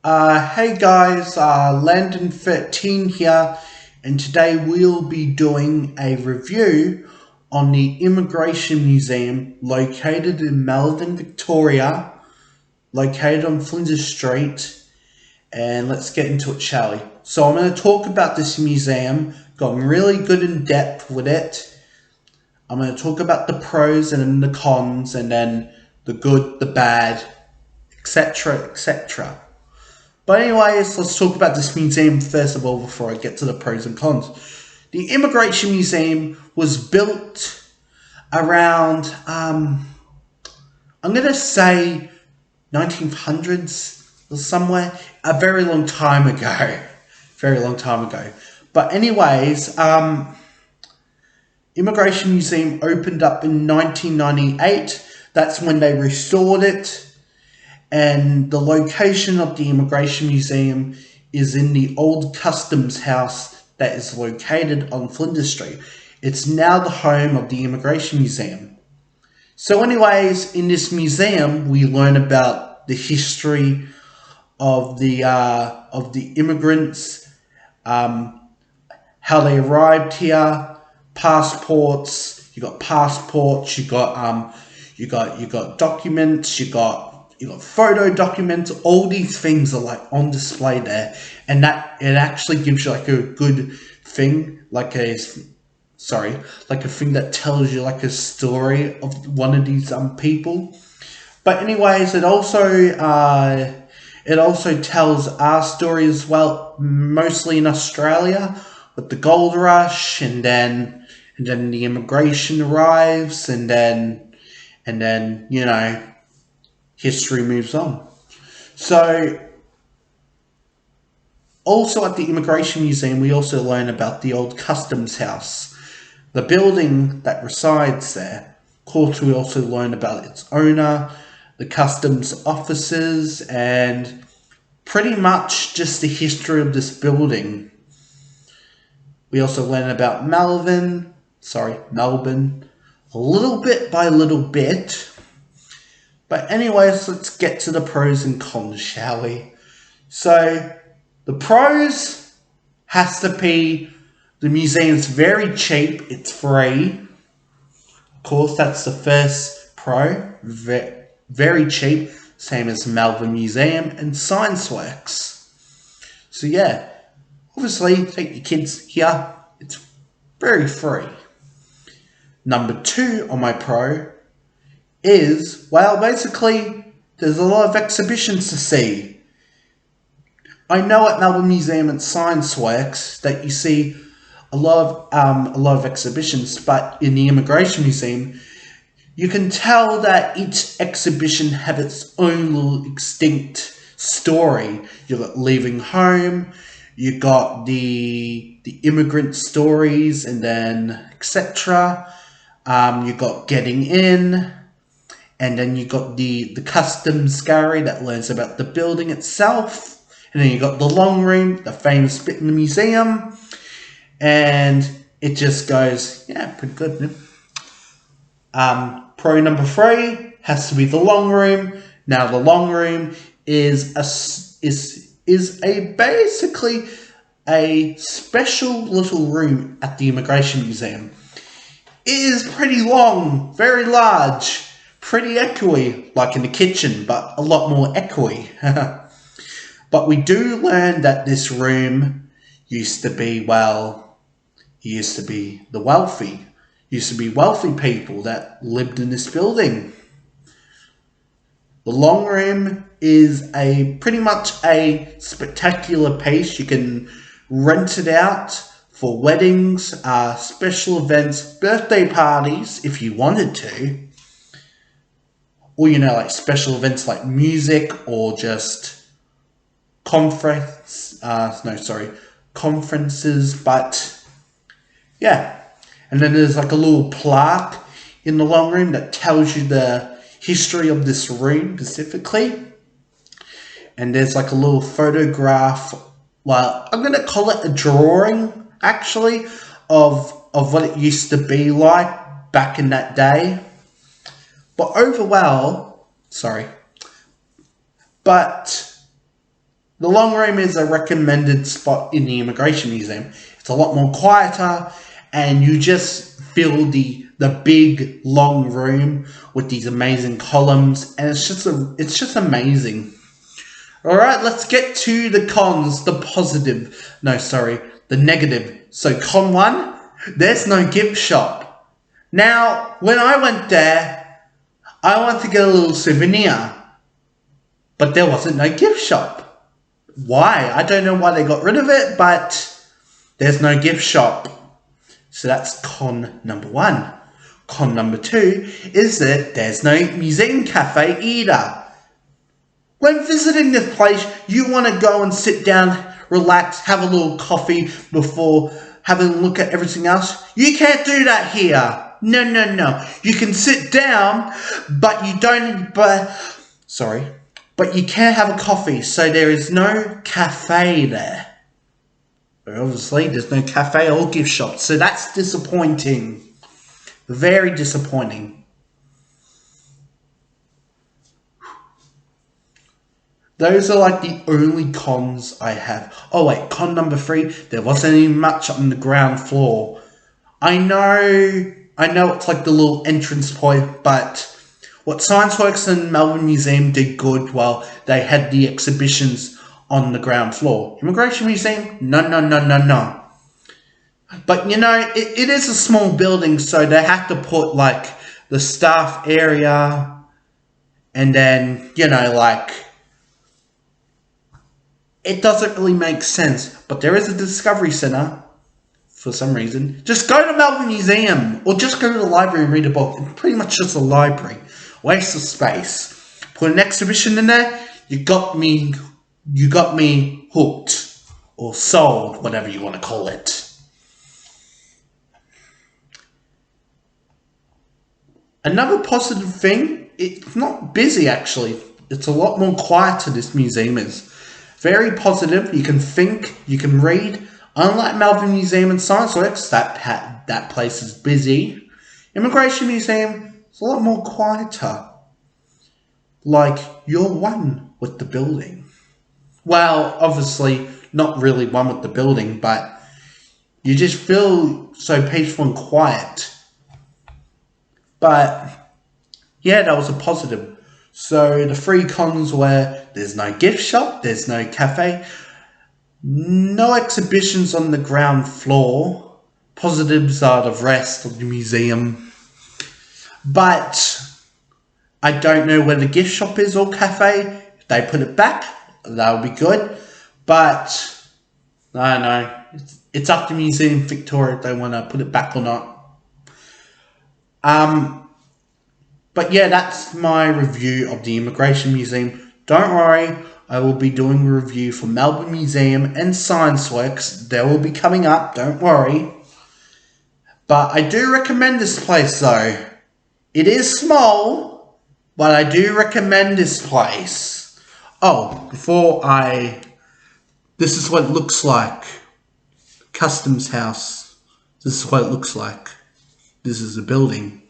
Hey guys, Landon 13 here, and today we'll be doing a review on the Immigration Museum located in Malvern, Victoria, located on Flinders Street, and let's get into it, shall we? So I'm going to talk about this museum, going really good in depth with it. I'm going to talk about the pros and then the cons, and then the good, the bad, etc., etc. But anyways, let's talk about this museum first of all before I get to the pros and cons. The Immigration Museum was built around, I'm going to say 1900s or somewhere, a very long time ago. Very long time ago. But anyways, Immigration Museum opened up in 1998. That's when they restored it. And the location of the Immigration Museum is in the old customs house that is located on Flinders Street. It's now the home of the Immigration Museum. So anyways, in this museum, we learn about the history of the immigrants, how they arrived here, passports. You got passports. You got documents. You got photo documents. All these things are like on display there, and that it actually gives you like a good thing, like a thing that tells you like a story of one of these people. But anyways, it also tells our story as well, mostly in Australia with the gold rush, and then the immigration arrives, and then history moves on. So, also at the Immigration Museum, we also learn about the old customs house, the building that resides there. Of course, we also learn about its owner, the customs officers, and pretty much just the history of this building. We also learn about Melbourne, a little bit by little bit. But anyways, let's get to the pros and cons, shall we? So, the pros has to be the museum's very cheap. It's free. Of course, that's the first pro. Very cheap. Same as Melbourne Museum and Science Works. So yeah, obviously, take your kids here. It's very free. Number 2 on my pro is, well, basically, there's a lot of exhibitions to see. I know at Melbourne Museum and Science Works that you see a lot of exhibitions, but in the Immigration Museum, you can tell that each exhibition have its own little distinct story. You got leaving home, you got the immigrant stories, and then etc. You got getting in. And then you got the customs gallery that learns about the building itself. And then you got the long room, the famous bit in the museum. And it just goes, yeah, pretty good. Pro number 3 has to be the long room. Now the long room is basically a special little room at the Immigration Museum. It is pretty long, very large. Pretty echoey, like in the kitchen, but a lot more echoey. But we do learn that this room used to be the wealthy. Used to be wealthy people that lived in this building. The long room is pretty much a spectacular piece. You can rent it out for weddings, special events, birthday parties, if you wanted to. Or, like special events like music or just conferences, but yeah. And then there's like a little plaque in the long room that tells you the history of this room specifically. And there's like a little photograph, well, I'm going to call it a drawing, actually, of what it used to be like back in that day. But the long room is a recommended spot in the Immigration Museum. It's a lot more quieter, and you just feel the big long room with these amazing columns, and it's just amazing. All right, let's get to the cons, the positive. No, sorry, the negative. So con 1, there's no gift shop. Now, when I went there, I wanted to get a little souvenir, but there wasn't no gift shop. Why? I don't know why they got rid of it, but there's no gift shop. So that's con number 1. Con number 2 is that there's no museum cafe either. When visiting this place, you want to go and sit down, relax, have a little coffee before having a look at everything else. You can't do that here. No. You can sit down, but you don't, but you can't have a coffee, so there is no cafe there. Obviously, there's no cafe or gift shop, so that's disappointing. Very disappointing. Those are like the only cons I have. Oh wait, con number 3, there wasn't any much on the ground floor. I know it's like the little entrance point, but what Scienceworks and Melbourne Museum did good, well, they had the exhibitions on the ground floor. Immigration Museum, no. But you know, it is a small building, so they have to put like the staff area, and then, you know, like, it doesn't really make sense. But there is a Discovery Centre, for some reason. Just go to Melbourne Museum, or just go to the library and read a book. It's pretty much just a library. Waste of space. Put an exhibition in there, you got me hooked. Or sold, whatever you want to call it. Another positive thing, it's not busy actually. It's a lot more quieter, this museum is. Very positive, you can think, you can read. Unlike Melbourne Museum and Scienceworks, that place is busy. Immigration Museum is a lot more quieter. Like, you're one with the building. Well, obviously, not really one with the building, but you just feel so peaceful and quiet. But, yeah, that was a positive. So, the 3 cons were, there's no gift shop, there's no cafe, no exhibitions on the ground floor. Positives are the rest of the museum. But I don't know where the gift shop is or cafe. If they put it back, that would be good. But I don't know. It's up to Museum Victoria if they want to put it back or not. But yeah, that's my review of the Immigration Museum. Don't worry, I will be doing a review for Melbourne Museum and Scienceworks. They will be coming up, don't worry. But I do recommend this place though. It is small, but I do recommend this place. Oh, this is what it looks like. Customs House. This is what it looks like. This is a building.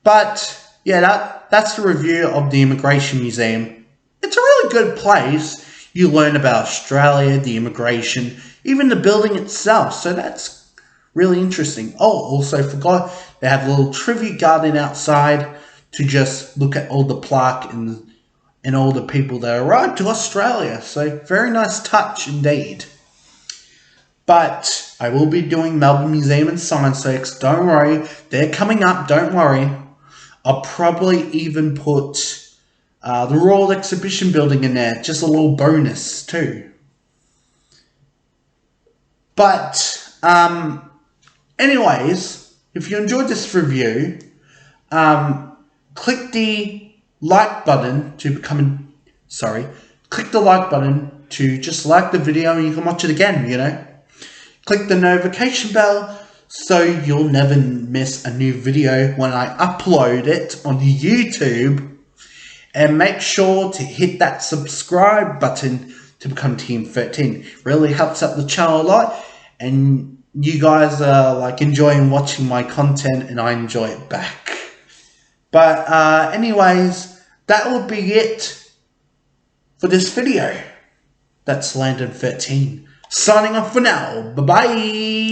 But yeah, that's the review of the Immigration Museum. It's a really good place. You learn about Australia, the immigration, even the building itself. So that's really interesting. Oh, also forgot, they have a little trivia garden outside to just look at all the plaque and all the people that arrived to Australia. So very nice touch indeed. But I will be doing Melbourne Museum and Scienceworks. Don't worry, they're coming up. Don't worry. I'll probably even put the Royal Exhibition Building in there. Just a little bonus too. But anyways, if you enjoyed this review, click the like button to click the like button to just like the video and you can watch it again, you know. Click the notification bell so you'll never miss a new video when I upload it on YouTube. And make sure to hit that subscribe button to become Team 13. Really helps out the channel a lot. And you guys are like enjoying watching my content and I enjoy it back. But anyways, that will be it for this video. That's Landon 13. Signing off for now. Bye-bye.